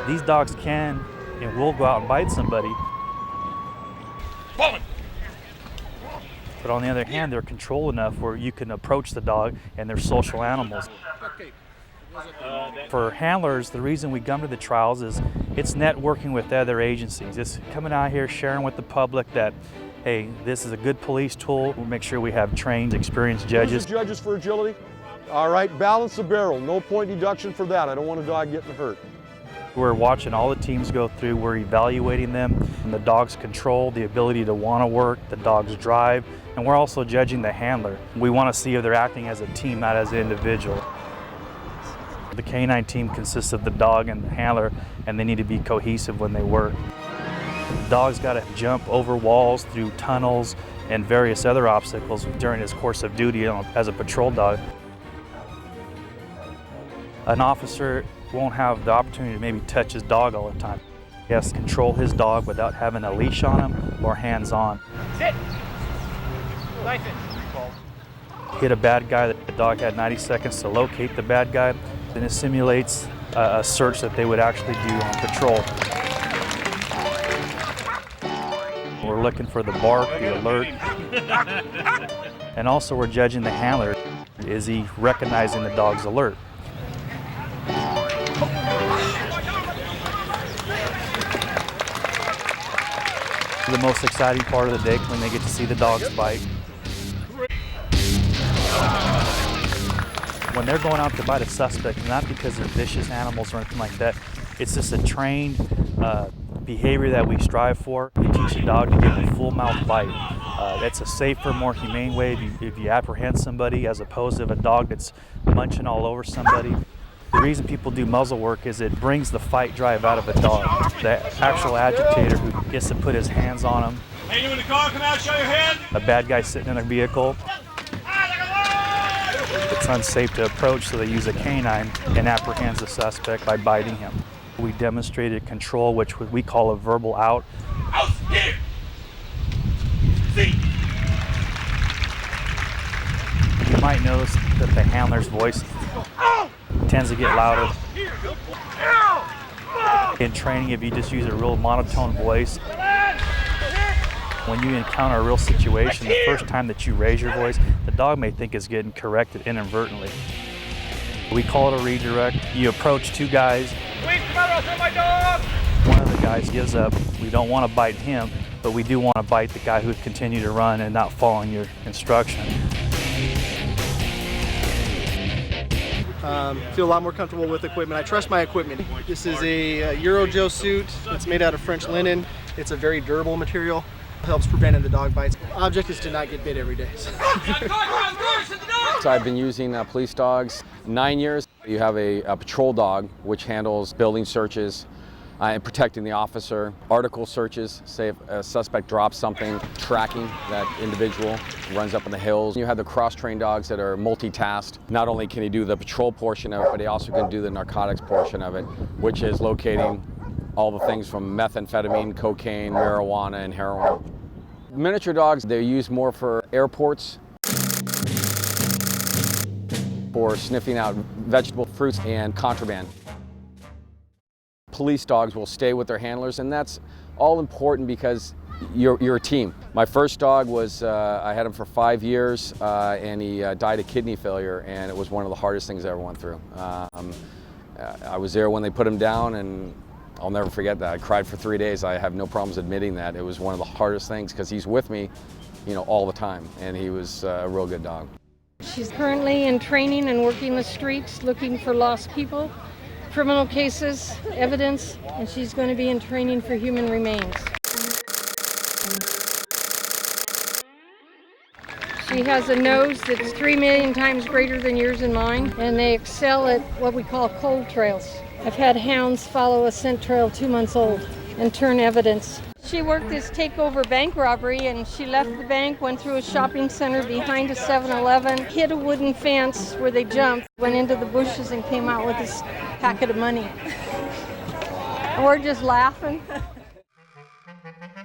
These dogs can and will go out and bite somebody. But on the other hand, they're controlled enough where you can approach the dog, and they're social animals. For handlers, the reason we come to the trials is it's networking with other agencies. It's coming out here, sharing with the public that, hey, this is a good police tool. We'll make sure we have trained, experienced judges. Judges for agility? All right, balance the barrel. No point deduction for that. I don't want a dog getting hurt. We're watching all the teams go through. We're evaluating them. And the dog's control, the ability to want to work, the dog's drive, and we're also judging the handler. We want to see if they're acting as a team, not as an individual. The canine team consists of the dog and the handler, and they need to be cohesive when they work. The dog's got to jump over walls, through tunnels, and various other obstacles during his course of duty as a patrol dog. An officer won't have the opportunity to maybe touch his dog all the time. He has to control his dog without having a leash on him or hands-on. Sit! License. Hit a bad guy, the dog had 90 seconds to locate the bad guy, and it simulates a search that they would actually do on patrol. We're looking for the bark, the alert, and also we're judging the handler. Is he recognizing the dog's alert? The most exciting part of the day when they get to see the dogs bite. When they're going out to bite a suspect, not because they're vicious animals or anything like that, it's just a trained behavior that we strive for. We teach a dog to give a full mouth bite. That's a safer, more humane way if you apprehend somebody, as opposed to a dog that's munching all over somebody. The reason people do muzzle work is it brings the fight drive out of a dog. The actual agitator who gets to put his hands on them. Hey, you in the car? Come out, show your hand. A bad guy sitting in a vehicle. It's unsafe to approach, so they use a canine and apprehends the suspect by biting him. We demonstrated control, which we call a verbal out. Out here. See. You might notice that the handler's voice tends to get louder. In training, if you just use a real monotone voice, when you encounter a real situation, the first time that you raise your voice, the dog may think it's getting corrected inadvertently. We call it a redirect. You approach two guys. Please come out, I'll throw my dog. One of the guys gives up. We don't want to bite him, but we do want to bite the guy who continued to run and not following your instruction. Feel a lot more comfortable with equipment. I trust my equipment. This is a Eurojo suit. It's made out of French linen. It's a very durable material. It helps prevent the dog bites. Object is to not get bit every day. So I've been using police dogs 9 years. You have a patrol dog which handles building searches and protecting the officer, article searches, say if a suspect drops something, tracking that individual, runs up in the hills. You have the cross-trained dogs that are multitasked. Not only can he do the patrol portion of it, but he also can do the narcotics portion of it, which is locating all the things from methamphetamine, cocaine, marijuana, and heroin. Miniature dogs, they're used more for airports, for sniffing out vegetable fruits and contraband. Police dogs will stay with their handlers, and that's all important because you're a team. My first dog was, I had him for 5 years, and he died of kidney failure, and it was one of the hardest things I ever went through. I was there when they put him down, and I'll never forget that. I cried for 3 days. I have no problems admitting that. It was one of the hardest things because he's with me, you know, all the time, and he was a real good dog. She's currently in training and working the streets, looking for lost people, criminal cases, evidence, and she's going to be in training for human remains. She has a nose that's 3 million times greater than yours and mine, and they excel at what we call cold trails. I've had hounds follow a scent trail 2 months old and turn evidence. She worked this takeover bank robbery, and she left the bank, went through a shopping center behind a 7-Eleven, hit a wooden fence where they jumped, went into the bushes and came out with this packet of money. And we're just laughing.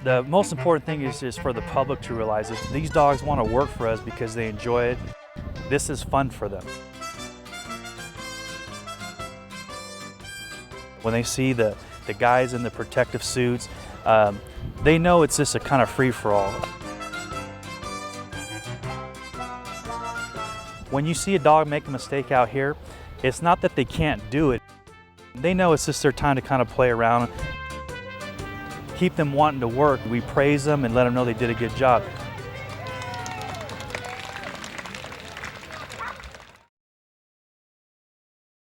The most important thing is for the public to realize that these dogs want to work for us because they enjoy it. This is fun for them. When they see the the guys in the protective suits, they know it's just a kind of free-for-all. When you see a dog make a mistake out here, it's not that they can't do it. They know it's just their time to kind of play around. Keep them wanting to work. We praise them and let them know they did a good job.